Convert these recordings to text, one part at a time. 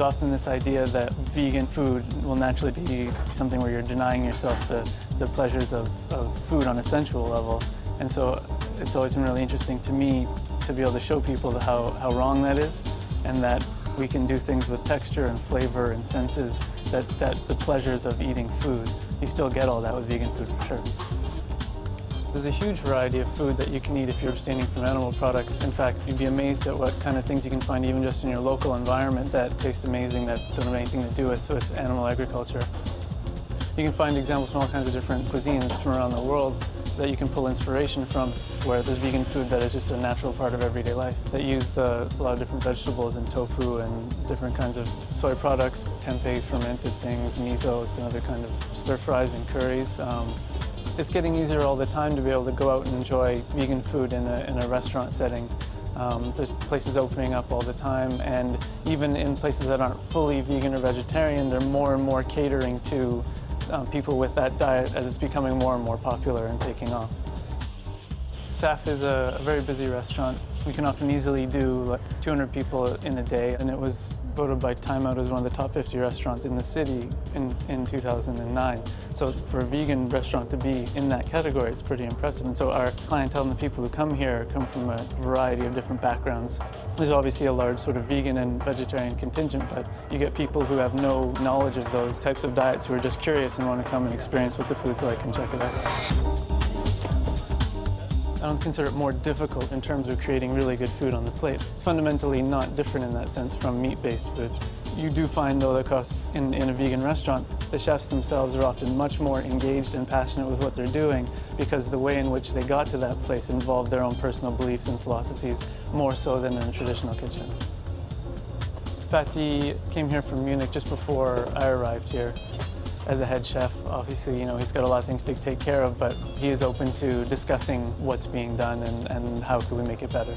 often this idea that vegan food will naturally be something where you're denying yourself the pleasures of food on a sensual level. And so it's always been really interesting to me to be able to show people how wrong that is, and that we can do things with texture and flavor and senses that the pleasures of eating food, you still get all that with vegan food for sure. There's a huge variety of food that you can eat if you're abstaining from animal products. In fact, you'd be amazed at what kind of things you can find even just in your local environment that taste amazing, that don't have anything to do with animal agriculture. You can find examples from all kinds of different cuisines from around the world that you can pull inspiration from, where there's vegan food that is just a natural part of everyday life, that use a lot of different vegetables and tofu and different kinds of soy products, tempeh, fermented things, misos, and other kind of stir fries and curries. It's getting easier all the time to be able to go out and enjoy vegan food in a restaurant setting. There's places opening up all the time, and even in places that aren't fully vegan or vegetarian, they're more and more catering to people with that diet as it's becoming more and more popular and taking off. SAF is a very busy restaurant. We can often easily do like 200 people in a day, and it was voted by Time Out as one of the top 50 restaurants in the city in 2009. So for a vegan restaurant to be in that category, it's pretty impressive. And so our clientele and the people who come here come from a variety of different backgrounds. There's obviously a large sort of vegan and vegetarian contingent, but you get people who have no knowledge of those types of diets who are just curious and want to come and experience what the food's like and check it out. I don't consider it more difficult in terms of creating really good food on the plate. It's fundamentally not different in that sense from meat-based food. You do find, though, that in a vegan restaurant, the chefs themselves are often much more engaged and passionate with what they're doing, because the way in which they got to that place involved their own personal beliefs and philosophies, more so than in a traditional kitchen. Fatih came here from Munich just before I arrived here. As a head chef, obviously, he's got a lot of things to take care of, but he is open to discussing what's being done and how can we make it better.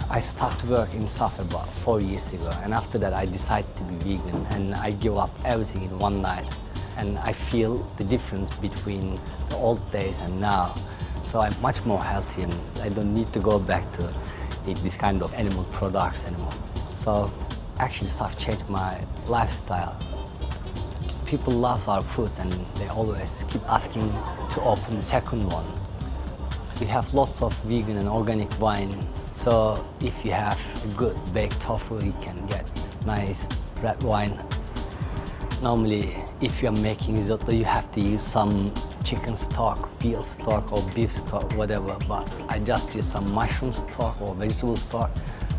I started work in SAF about 4 years ago, and after that I decided to be vegan, and I give up everything in one night. And I feel the difference between the old days and now. So I'm much more healthy, and I don't need to go back to eat this kind of animal products anymore. So actually SAF changed my lifestyle. People love our foods, and they always keep asking to open the second one. We have lots of vegan and organic wine, so if you have a good baked tofu, you can get nice red wine. Normally, if you're making risotto, you have to use some chicken stock, veal stock, or beef stock, whatever, but I just use some mushroom stock or vegetable stock.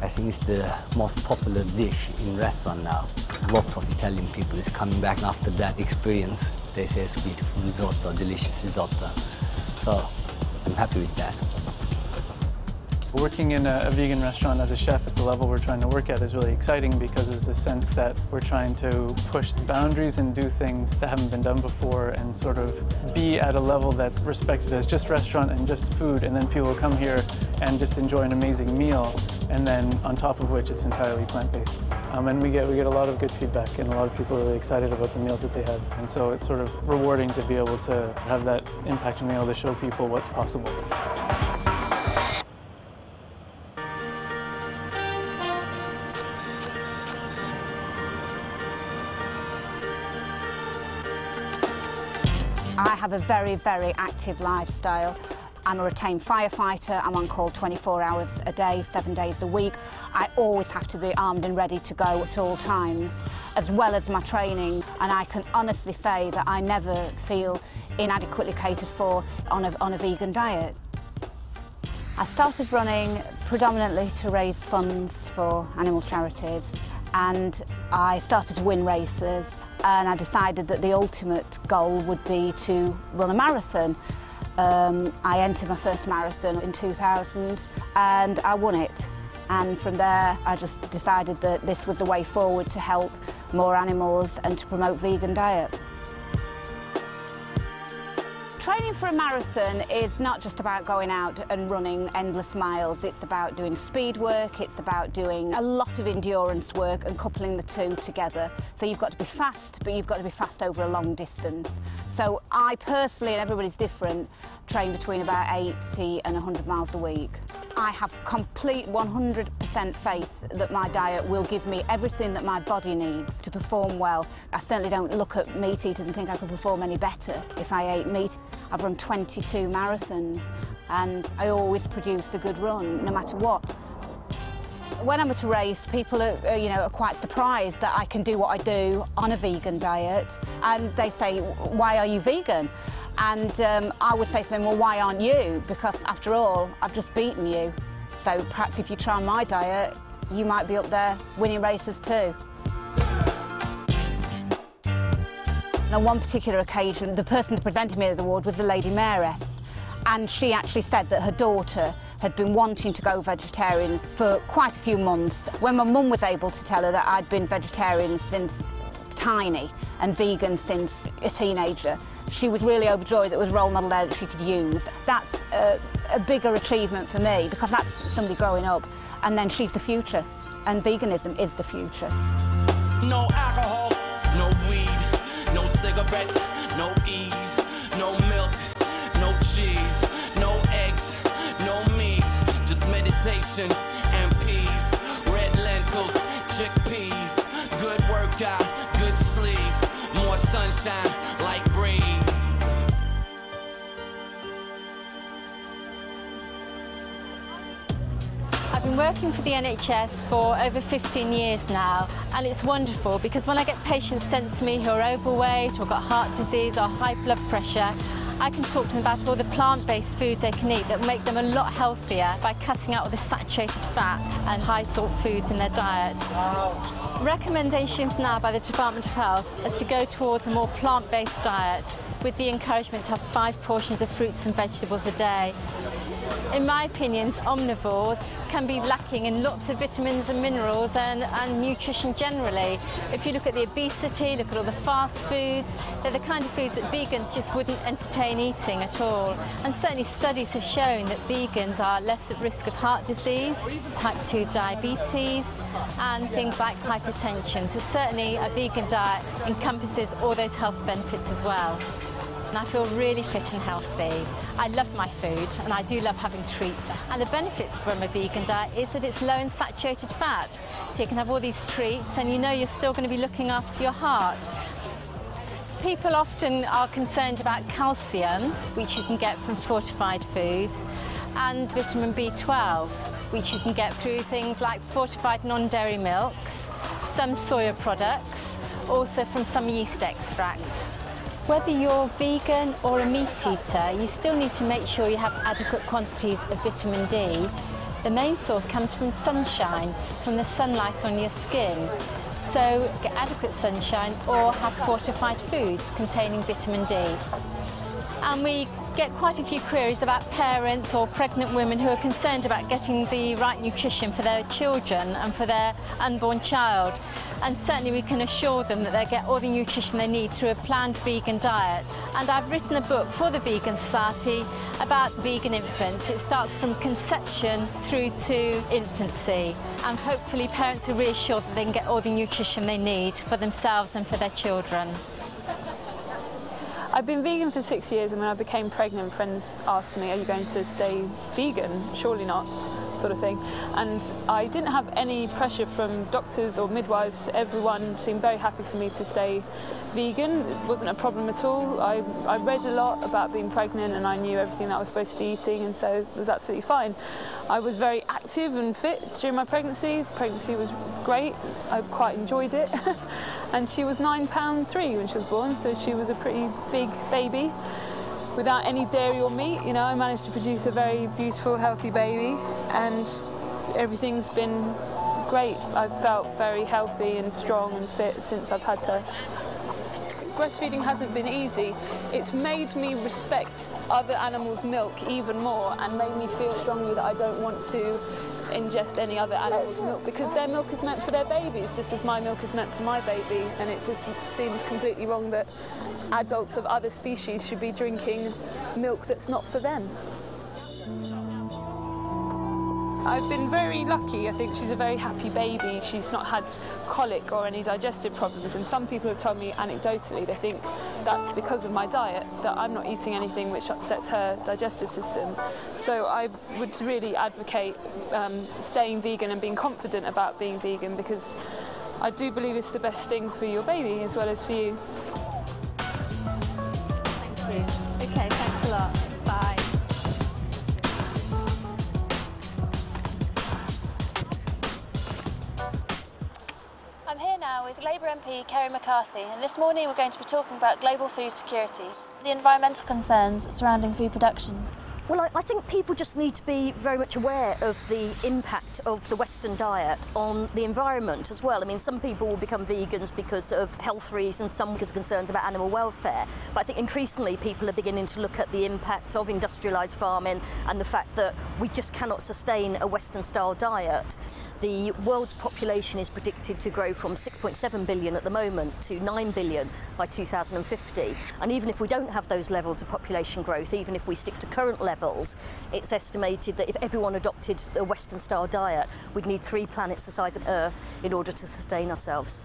I think it's the most popular dish in restaurant now. Lots of Italian people is coming back after that experience. They say it's beautiful risotto, delicious risotto. So I'm happy with that. Working in a vegan restaurant as a chef at the level we're trying to work at is really exciting, because there's the sense that we're trying to push the boundaries and do things that haven't been done before, and sort of be at a level that's respected as just restaurant and just food, and then people will come here and just enjoy an amazing meal, and then on top of which it's entirely plant-based. And we get a lot of good feedback, and a lot of people are really excited about the meals that they had. And so it's sort of rewarding to be able to have that impact and be able to show people what's possible. I have a very, very active lifestyle. I'm a retained firefighter. I'm on call 24 hours a day, 7 days a week. I always have to be armed and ready to go at all times, as well as my training. And I can honestly say that I never feel inadequately catered for on a vegan diet. I started running predominantly to raise funds for animal charities, and I started to win races, and I decided that the ultimate goal would be to run a marathon. I entered my first marathon in 2000 and I won it. And from there I just decided that this was the way forward to help more animals and to promote vegan diet. Training for a marathon is not just about going out and running endless miles. It's about doing speed work, it's about doing a lot of endurance work and coupling the two together. So you've got to be fast, but you've got to be fast over a long distance. So I personally, and everybody's different, train between about 80 and 100 miles a week. I have complete 100% faith that my diet will give me everything that my body needs to perform well. I certainly don't look at meat eaters and think I could perform any better if I ate meat. I've run 22 marathons and I always produce a good run, no matter what. When I'm at a race, people are quite surprised that I can do what I do on a vegan diet, and they say, "Why are you vegan?" And I would say to them, "Well, why aren't you? Because after all, I've just beaten you. So perhaps if you try my diet, you might be up there winning races too." And on one particular occasion, the person that presented me the award was the Lady Mayoress, and she actually said that her daughter had been wanting to go vegetarian for quite a few months. When my mum was able to tell her that I'd been vegetarian since tiny and vegan since a teenager, she was really overjoyed that there was a role model there that she could use. That's a bigger achievement for me, because that's somebody growing up, and then she's the future, and veganism is the future. No alcohol, no weed, no cigarettes, no ease, no milk, no cheese, no eggs, no meat, just meditation and peace, red lentils, chickpeas, good workout, good sleep, more sunshine, light breeze. I've been working for the NHS for over 15 years now, and it's wonderful because when I get patients sent to me who are overweight or got heart disease or high blood pressure, I can talk to them about all the plant-based foods they can eat that will make them a lot healthier by cutting out all the saturated fat and high salt foods in their diet. Recommendations now by the Department of Health is to go towards a more plant-based diet with the encouragement to have 5 portions of fruits and vegetables a day. In my opinion, omnivores can be lacking in lots of vitamins and minerals and nutrition generally. If you look at the obesity, look at all the fast foods, they're the kind of foods that vegans just wouldn't entertain eating at all. And certainly studies have shown that vegans are less at risk of heart disease, type 2 diabetes, and things like hypertension. So certainly a vegan diet encompasses all those health benefits as well. And I feel really fit and healthy. I love my food and I do love having treats. And the benefits from a vegan diet is that it's low in saturated fat. So you can have all these treats and you know you're still going to be looking after your heart. People often are concerned about calcium, which you can get from fortified foods, and vitamin B12, which you can get through things like fortified non-dairy milks, some soya products, also from some yeast extracts. Whether you're vegan or a meat eater, you still need to make sure you have adequate quantities of vitamin D. The main source comes from sunshine, from the sunlight on your skin. So get adequate sunshine or have fortified foods containing vitamin D. And we get quite a few queries about parents or pregnant women who are concerned about getting the right nutrition for their children and for their unborn child. And certainly we can assure them that they get all the nutrition they need through a planned vegan diet. And I've written a book for the Vegan Society about vegan infants. It starts from conception through to infancy. And hopefully parents are reassured that they can get all the nutrition they need for themselves and for their children. I've been vegan for 6 years, and when I became pregnant, friends asked me, "Are you going to stay vegan?" "Surely not," sort of thing. And I didn't have any pressure from doctors or midwives. Everyone seemed very happy for me to stay vegan. It wasn't a problem at all. I read a lot about being pregnant and I knew everything that I was supposed to be eating, and so it was absolutely fine. I was very active and fit during my pregnancy. Pregnancy was great. I quite enjoyed it. And she was 9 pound 3 when she was born, so she was a pretty big baby. Without any dairy or meat, you know, I managed to produce a very beautiful, healthy baby, and everything's been great. I've felt very healthy and strong and fit since I've had her. Breastfeeding hasn't been easy. It's made me respect other animals' milk even more and made me feel strongly that I don't want to ingest any other animal's milk, because their milk is meant for their babies just as my milk is meant for my baby, and it just seems completely wrong that adults of other species should be drinking milk that's not for them. I've been very lucky. I think she's a very happy baby. She's not had colic or any digestive problems, and some people have told me anecdotally they think that's because of my diet, that I'm not eating anything which upsets her digestive system. So I would really advocate staying vegan and being confident about being vegan, because I do believe it's the best thing for your baby as well as for you. Thank you. Okay, thanks a lot. Bye. I'm here now with Labour MP Kerry McCarthy, and this morning we're going to be talking about global food security, the environmental concerns surrounding food production. Well, I think people just need to be very much aware of the impact of the Western diet on the environment as well. I mean, some people will become vegans because of health reasons, some because of concerns about animal welfare. But I think increasingly people are beginning to look at the impact of industrialised farming and the fact that we just cannot sustain a Western-style diet. The world's population is predicted to grow from 6.7 billion at the moment to 9 billion by 2050. And even if we don't have those levels of population growth, even if we stick to current levels, it's estimated that if everyone adopted a Western-style diet, we'd need 3 planets the size of Earth in order to sustain ourselves.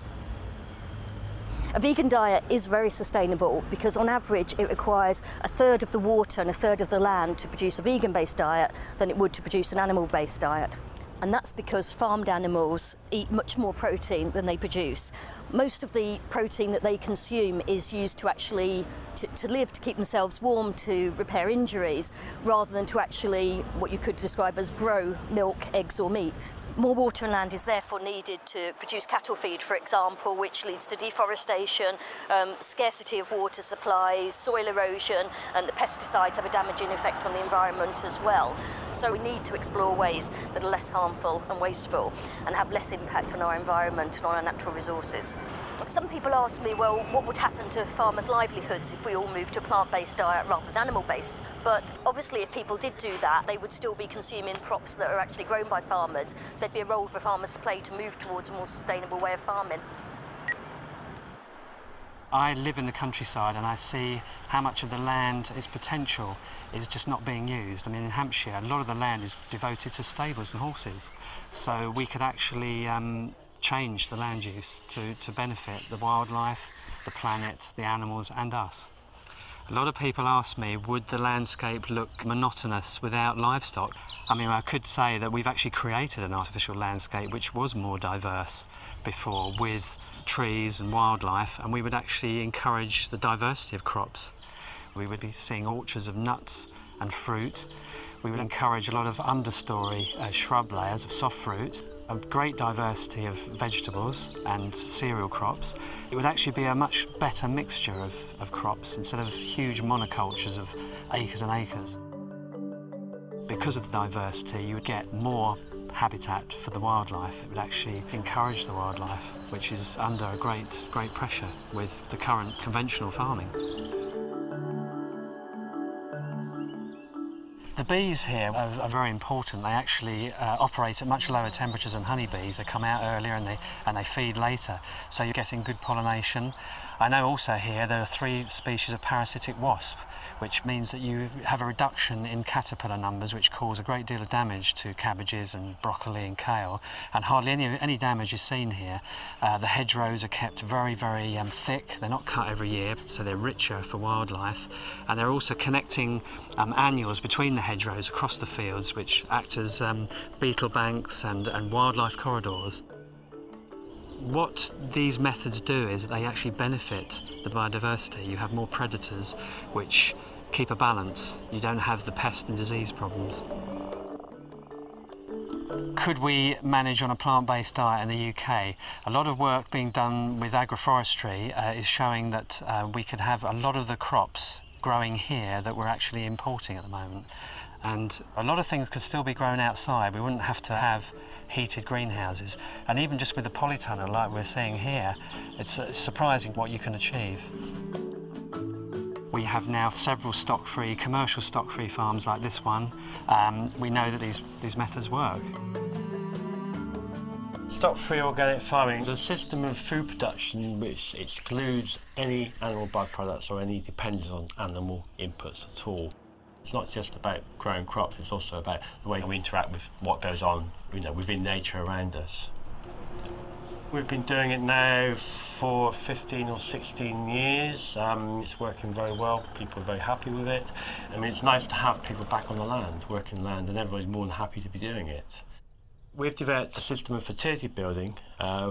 A vegan diet is very sustainable because on average it requires 1/3 of the water and 1/3 of the land to produce a vegan-based diet than it would to produce an animal-based diet. And that's because farmed animals eat much more protein than they produce. Most of the protein that they consume is used to actually to live, to keep themselves warm, to repair injuries, rather than to actually what you could describe as grow milk, eggs or meat. More water and land is therefore needed to produce cattle feed, for example, which leads to deforestation, scarcity of water supplies, soil erosion, and the pesticides have a damaging effect on the environment as well. So we need to explore ways that are less harmful and wasteful and have less impact on our environment and on our natural resources. Some people ask me, well, what would happen to farmers' livelihoods if we all moved to a plant-based diet rather than animal-based? But obviously if people did do that, they would still be consuming crops that are actually grown by farmers. So there'd be a role for farmers to play to move towards a more sustainable way of farming. I live in the countryside and I see how much of the land, its potential, is just not being used. I mean, in Hampshire, a lot of the land is devoted to stables and horses. So we could actually change the land use to benefit the wildlife, the planet, the animals and us. A lot of people ask me, would the landscape look monotonous without livestock? I mean, I could say that we've actually created an artificial landscape which was more diverse before, with trees and wildlife, and we would actually encourage the diversity of crops. We would be seeing orchards of nuts and fruit. We would encourage a lot of understory shrub layers of soft fruit, a great diversity of vegetables and cereal crops. It would actually be a much better mixture of crops instead of huge monocultures of acres and acres. Because of the diversity, you would get more habitat for the wildlife. It would actually encourage the wildlife, which is under a great pressure with the current conventional farming. The bees here are very important. They actually operate at much lower temperatures than honeybees. They come out earlier and they feed later, so you're getting good pollination. I know also here there are 3 species of parasitic wasp, which means that you have a reduction in caterpillar numbers, which cause a great deal of damage to cabbages and broccoli and kale, and hardly any damage is seen here. The hedgerows are kept very thick. They're not cut every year, so they're richer for wildlife, and they're also connecting annuals between the hedgerows across the fields, which act as beetle banks and wildlife corridors. What these methods do is that they actually benefit the biodiversity. You have more predators which keep a balance. You don't have the pest and disease problems. Could we manage on a plant-based diet in the UK? A lot of work being done with agroforestry is showing that we could have a lot of the crops growing here that we're actually importing at the moment. And a lot of things could still be grown outside. We wouldn't have to have heated greenhouses. And even just with the polytunnel like we're seeing here, it's surprising what you can achieve. We have now several stock-free, commercial stock-free farms like this one. We know that these methods work. Stock-free organic farming is a system of food production in which excludes any animal byproducts or any dependence on animal inputs at all. It's not just about growing crops, it's also about the way we interact with what goes on, within nature around us. We've been doing it now for 15 or 16 years. It's working very well. People are very happy with it. I mean, it's nice to have people back on the land, working land, and everybody's more than happy to be doing it. We've developed a system of fertility building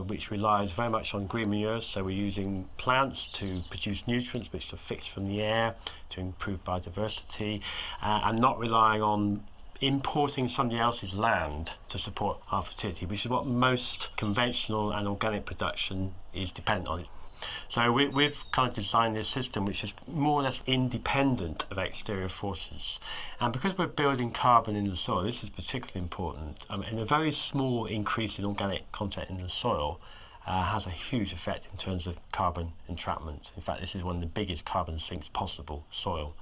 which relies very much on green manure, so we're using plants to produce nutrients which are fixed from the air to improve biodiversity, and not relying on importing somebody else's land to support our fertility, which is what most conventional and organic production is dependent on. So we've kind of designed this system which is more or less independent of exterior forces. And because we're building carbon in the soil, this is particularly important. And a very small increase in organic content in the soil has a huge effect in terms of carbon entrapment. In fact, this is one of the biggest carbon sinks possible, soil.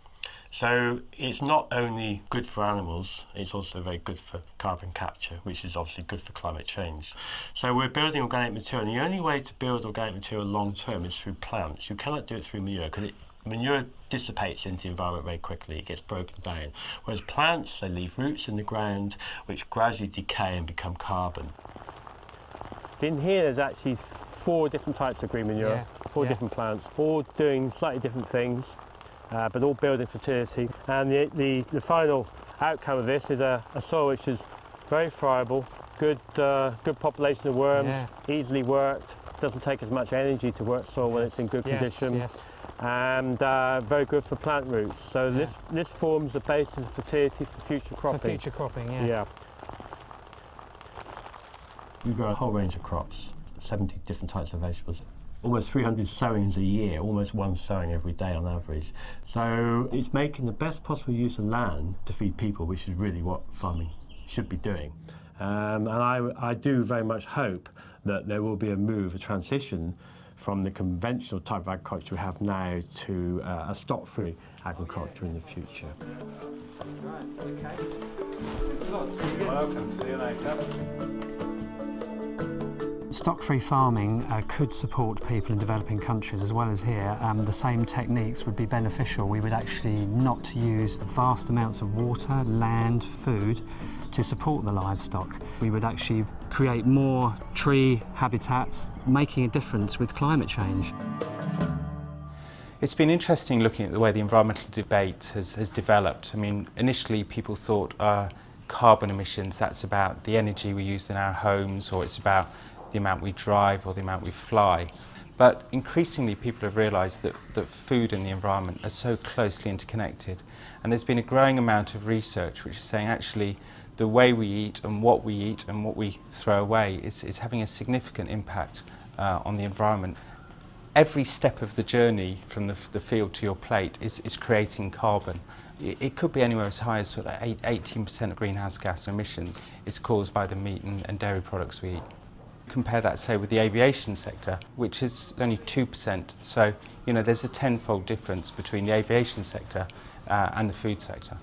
So it's not only good for animals, it's also very good for carbon capture, which is obviously good for climate change. So we're building organic material, and the only way to build organic material long term is through plants. You cannot do it through manure, because manure dissipates into the environment very quickly, it gets broken down. Whereas plants, they leave roots in the ground, which gradually decay and become carbon. In here there's actually 4 different types of green manure, 4 different plants, all doing slightly different things. But all building fertility, and the final outcome of this is a soil which is very friable, good population of worms, easily worked, doesn't take as much energy to work soil when it's in good condition, and very good for plant roots. So this forms the basis of fertility for future cropping. For future cropping, yeah. We grow a whole range of crops, 70 different types of vegetables. Almost 300 sowings a year, almost 1 sowing every day on average. So it's making the best possible use of land to feed people, which is really what farming should be doing. And I do very much hope that there will be a move, a transition from the conventional type of agriculture we have now to a stock-free agriculture in the future. Right, okay. Thanks a lot. See you again. Welcome, see you later. Stock-free farming could support people in developing countries as well as here. The same techniques would be beneficial. We would actually not use the vast amounts of water, land, food to support the livestock. We would actually create more tree habitats, making a difference with climate change. It's been interesting looking at the way the environmental debate has developed. I mean, initially people thought carbon emissions, that's about the energy we use in our homes, or it's about the amount we drive or the amount we fly. But increasingly people have realised that food and the environment are so closely interconnected, and there's been a growing amount of research which is saying actually the way we eat and what we throw away is having a significant impact on the environment. Every step of the journey from the field to your plate is creating carbon. It could be anywhere as high as sort of 18% of greenhouse gas emissions is caused by the meat and dairy products we eat. Compare that, say, with the aviation sector, which is only 2%. So, there's a tenfold difference between the aviation sector and the food sector.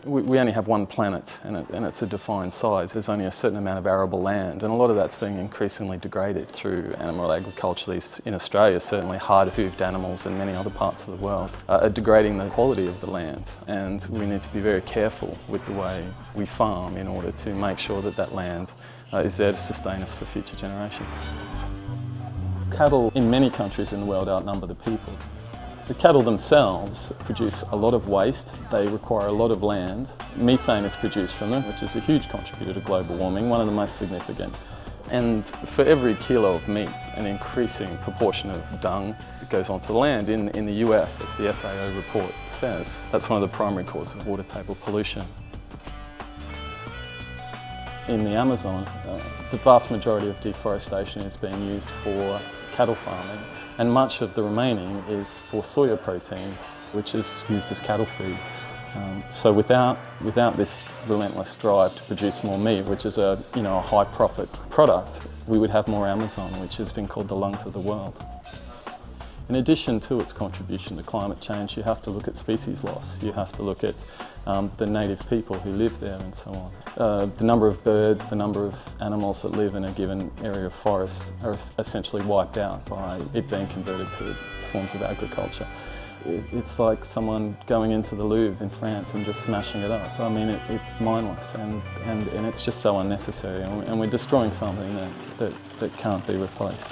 We only have one planet, and it's a defined size. There's only a certain amount of arable land, and a lot of that's being increasingly degraded through animal agriculture. In Australia, certainly hard-hooved animals and many other parts of the world are degrading the quality of the land, and we need to be very careful with the way we farm in order to make sure that that land is there to sustain us for future generations. Cattle in many countries in the world outnumber the people. The cattle themselves produce a lot of waste, they require a lot of land. Methane is produced from them, which is a huge contributor to global warming, one of the most significant. And for every kilo of meat, an increasing proportion of dung goes onto the land. In the US, as the FAO report says, that's one of the primary causes of water table pollution. In the Amazon, the vast majority of deforestation is being used for cattle farming, and much of the remaining is for soya protein, which is used as cattle food. So without this relentless drive to produce more meat, which is a high profit product, we would have more Amazon, which has been called the lungs of the world. In addition to its contribution to climate change, you have to look at species loss. You have to look at the native people who live there and so on. The number of birds, the number of animals that live in a given area of forest are essentially wiped out by it being converted to forms of agriculture. it's like someone going into the Louvre in France and just smashing it up. I mean, it's mindless and it's just so unnecessary, and we're destroying something that can't be replaced.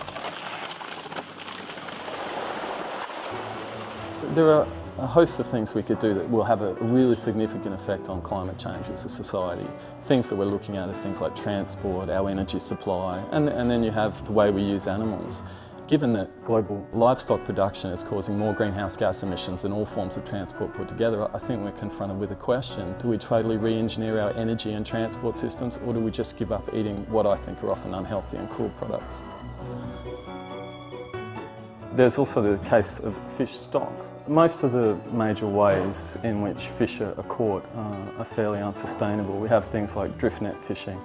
There are a host of things we could do that will have a really significant effect on climate change as a society. Things that we're looking at are things like transport, our energy supply, and then you have the way we use animals. Given that global livestock production is causing more greenhouse gas emissions than all forms of transport put together, I think we're confronted with a question: do we totally re-engineer our energy and transport systems, or do we just give up eating what I think are often unhealthy and cruel products? There's also the case of fish stocks. Most of the major ways in which fish are caught are fairly unsustainable. We have things like drift net fishing,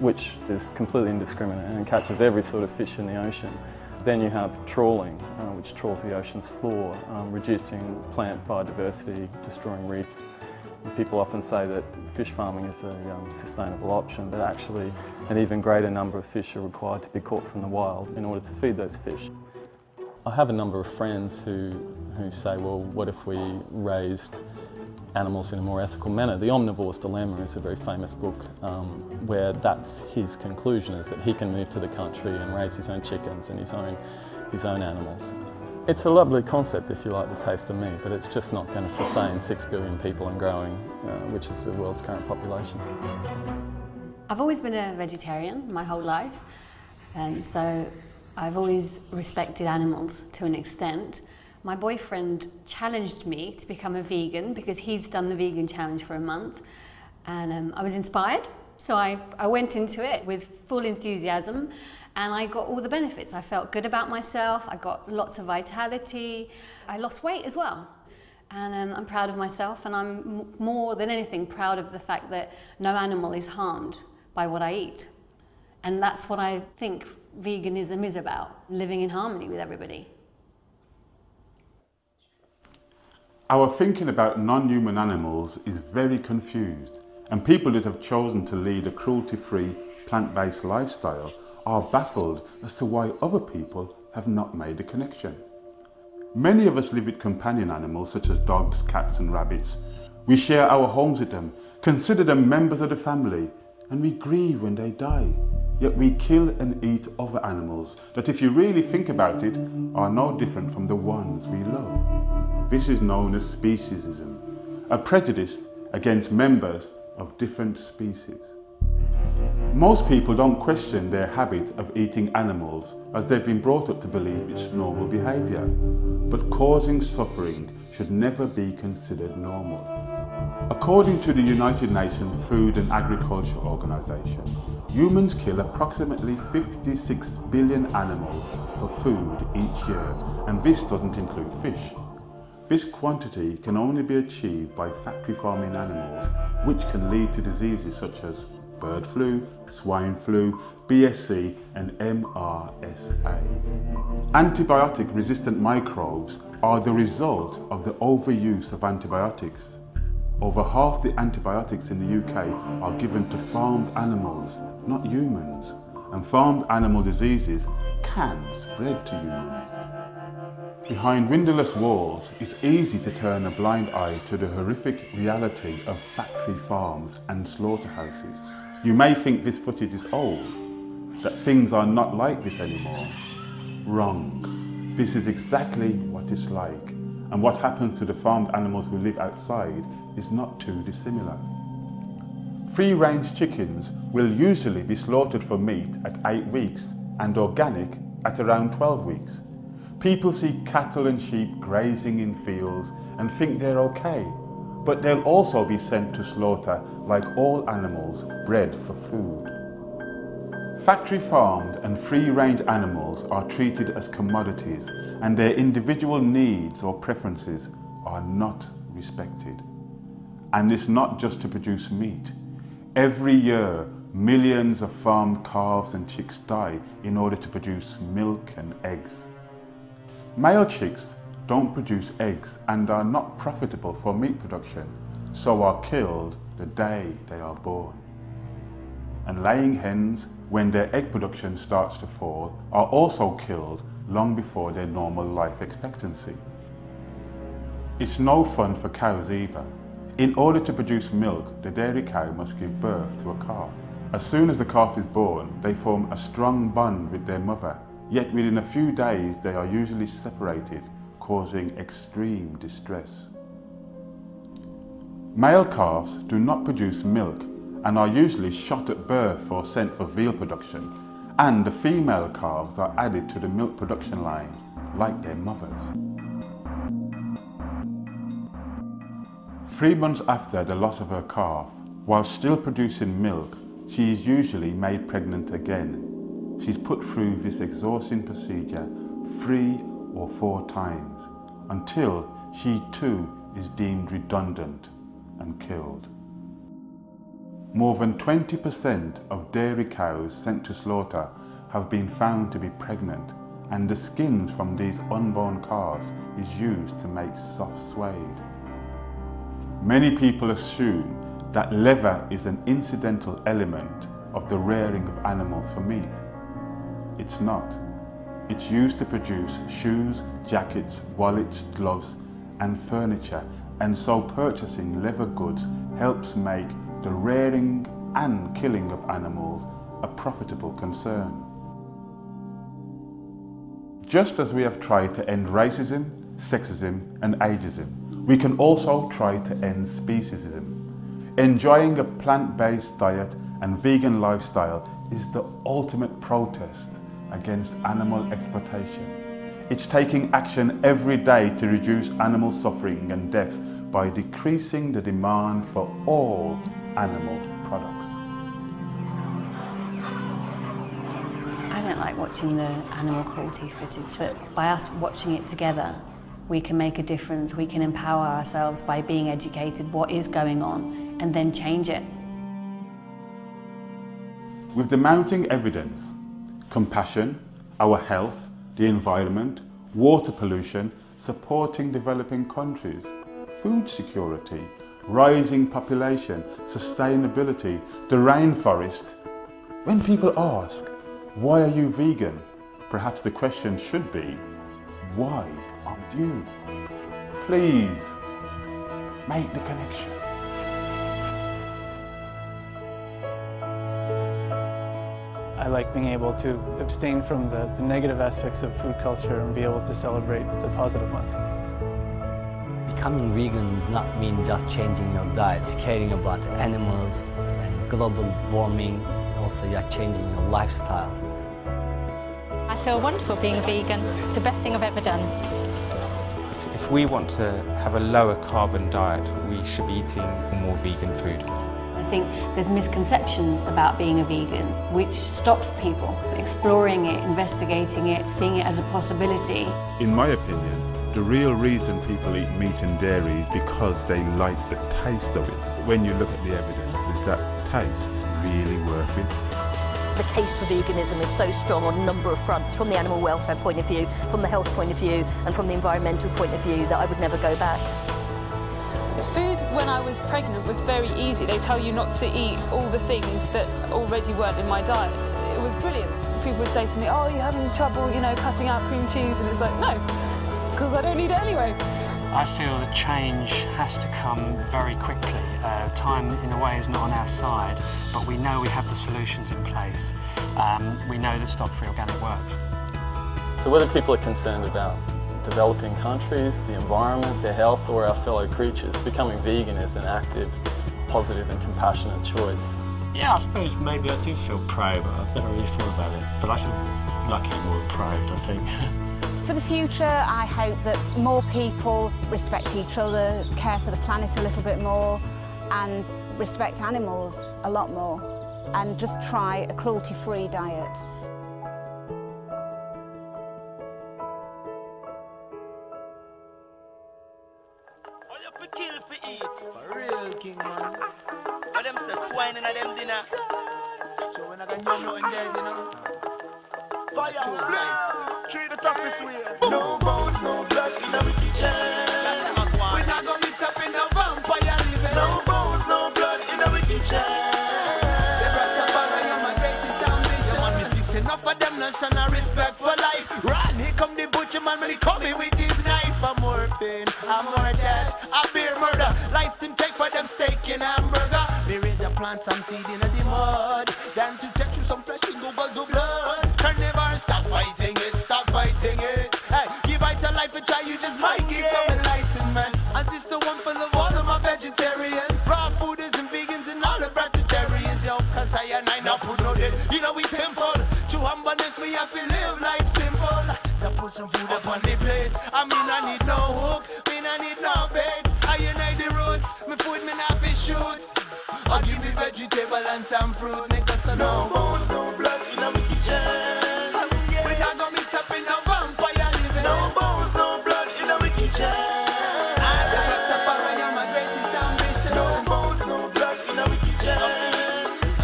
which is completely indiscriminate and catches every sort of fish in the ocean. Then you have trawling, which trawls the ocean's floor, reducing plant biodiversity, destroying reefs. People often say that fish farming is a sustainable option, but actually an even greater number of fish are required to be caught from the wild in order to feed those fish. I have a number of friends who say, well, what if we raised animals in a more ethical manner? The Omnivore's Dilemma is a very famous book where that's his conclusion, is that he can move to the country and raise his own chickens and his own animals. It's a lovely concept if you like the taste of meat, but it's just not going to sustain 6 billion people and growing, which is the world's current population. I've always been a vegetarian my whole life, so I've always respected animals to an extent. My boyfriend challenged me to become a vegan because he's done the vegan challenge for a month, and I was inspired, so I went into it with full enthusiasm, and I got all the benefits. I felt good about myself, I got lots of vitality, I lost weight as well, and I'm proud of myself, and I'm more than anything proud of the fact that no animal is harmed by what I eat. And that's what I think veganism is about, living in harmony with everybody. Our thinking about non-human animals is very confused, and people that have chosen to lead a cruelty-free, plant-based lifestyle are baffled as to why other people have not made the connection. Many of us live with companion animals such as dogs, cats and rabbits. We share our homes with them, consider them members of the family, and we grieve when they die. Yet we kill and eat other animals that, if you really think about it, are no different from the ones we love. This is known as speciesism, a prejudice against members of different species. Most people don't question their habit of eating animals as they've been brought up to believe it's normal behaviour, but causing suffering should never be considered normal. According to the United Nations Food and Agriculture Organization, humans kill approximately 56 billion animals for food each year, and this doesn't include fish. This quantity can only be achieved by factory farming animals, which can lead to diseases such as bird flu, swine flu, BSE and MRSA. Antibiotic-resistant microbes are the result of the overuse of antibiotics. Over half the antibiotics in the UK are given to farmed animals, not humans, and farmed animal diseases can spread to humans. Behind windowless walls, it's easy to turn a blind eye to the horrific reality of factory farms and slaughterhouses. You may think this footage is old, that things are not like this anymore. Wrong. This is exactly what it's like, and what happens to the farmed animals who live outside is not too dissimilar. Free-range chickens will usually be slaughtered for meat at 8 weeks and organic at around 12 weeks. People see cattle and sheep grazing in fields and think they're okay, but they'll also be sent to slaughter like all animals bred for food. Factory farmed and free-range animals are treated as commodities, and their individual needs or preferences are not respected. And it's not just to produce meat. Every year, millions of farmed calves and chicks die in order to produce milk and eggs. Male chicks don't produce eggs and are not profitable for meat production, so are killed the day they are born. And laying hens, when their egg production starts to fall, are also killed long before their normal life expectancy. It's no fun for cows either. In order to produce milk, the dairy cow must give birth to a calf. As soon as the calf is born, they form a strong bond with their mother. Yet within a few days, they are usually separated, causing extreme distress. Male calves do not produce milk and are usually shot at birth or sent for veal production, and the female calves are added to the milk production line, like their mothers. 3 months after the loss of her calf, while still producing milk, she is usually made pregnant again. She's put through this exhausting procedure 3 or 4 times, until she too is deemed redundant and killed. More than 20% of dairy cows sent to slaughter have been found to be pregnant, and the skins from these unborn calves is used to make soft suede. Many people assume that leather is an incidental element of the rearing of animals for meat. It's not. It's used to produce shoes, jackets, wallets, gloves and furniture, and so purchasing leather goods helps make the rearing and killing of animals a profitable concern. Just as we have tried to end racism, sexism and ageism, we can also try to end speciesism. Enjoying a plant-based diet and vegan lifestyle is the ultimate protest against animal exploitation. It's taking action every day to reduce animal suffering and death by decreasing the demand for all animal products. I don't like watching the animal cruelty footage, but by us watching it together, we can make a difference. We can empower ourselves by being educated what is going on and then change it. With the mounting evidence, compassion, our health, the environment, water pollution, supporting developing countries, food security, rising population, sustainability, the rainforest. When people ask, why are you vegan? Perhaps the question should be, why aren't you? Please, make the connection. I like being able to abstain from the negative aspects of food culture and be able to celebrate the positive ones. Becoming vegan does not mean just changing your diets, caring about animals and global warming. Also, you are changing your lifestyle. I feel wonderful being a vegan. It's the best thing I've ever done. If we want to have a lower carbon diet, we should be eating more vegan food. I think there's misconceptions about being a vegan, which stops people exploring it, investigating it, seeing it as a possibility. In my opinion, the real reason people eat meat and dairy is because they like the taste of it. When you look at the evidence, is that taste really worth it? The case for veganism is so strong on a number of fronts, from the animal welfare point of view, from the health point of view, and from the environmental point of view, that I would never go back. Food when I was pregnant was very easy. They tell you not to eat all the things that already weren't in my diet. It was brilliant. People would say to me, oh, you're having trouble, you know, cutting out cream cheese, and it's like, no, because I don't eat it anyway. I feel that change has to come very quickly. Time, in a way, is not on our side, but we know we have the solutions in place. We know that stock-free organic works. So whether people are concerned about developing countries, the environment, their health, or our fellow creatures, becoming vegan is an active, positive and compassionate choice. Yeah, I suppose maybe I do feel proud, but I've never really thought about it. But I feel lucky more than proud, I think. For the future, I hope that more people respect each other, care for the planet a little bit more, and respect animals a lot more, and just try a cruelty-free diet. Kill for eat. For real, king man. But them say swine in a them dinner. So when I got nothing there, you know. Fire, flames, treat the toughest way. No bones, no blood in our kitchen. We not gonna mix up in a vampire living. No bones, no blood in our kitchen. Say Rastafari, you're my greatest ambition. Yeah, man, me see enough of them, not showing respect for life. Run, here come the butcher man when he coming with his knife. for more pain and more death. I bear murder, life them take for them steak and hamburger. Me rather plant some seed in the mud than to take you some flesh and goggles of blood. Carnivore, stop fighting it, stop fighting it. Hey, give it a life a try, you just might get some enlightenment. And this the one for the all of my vegetarians, raw fooders and vegans and all the vegetarians, yo. Cause I and I not put no dead, you know we simple. True humbleness, we have to live life simple. To put some food up on the plate. I mean I need no hook, mean I need no bait. I unite the roots, me food me not fish shoot. Or give me vegetable and some fruit. Make us a no bones, no blood in our kitchen. We not gonna mix up in a vampire living. No bones, no blood in our kitchen. As a Rastafari, I'm my greatest ambition. No bones, no blood in our kitchen.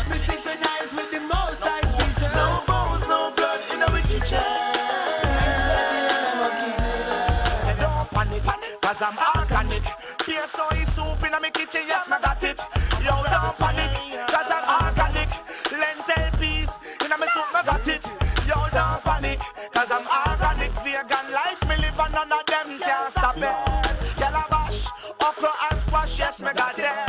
Me synchronize with the most high's vision. No bones, no blood in our kitchen. Don't panic, cause I'm organic. Pure soy soup in my kitchen, yes, I got it. Yo, don't panic, cause I'm organic. Lentil peas in my soup, I got it. Yo, don't panic, cause I'm organic. Vegan life, me live and none of them can stop it. Calabash, okra and squash, yes, me got it.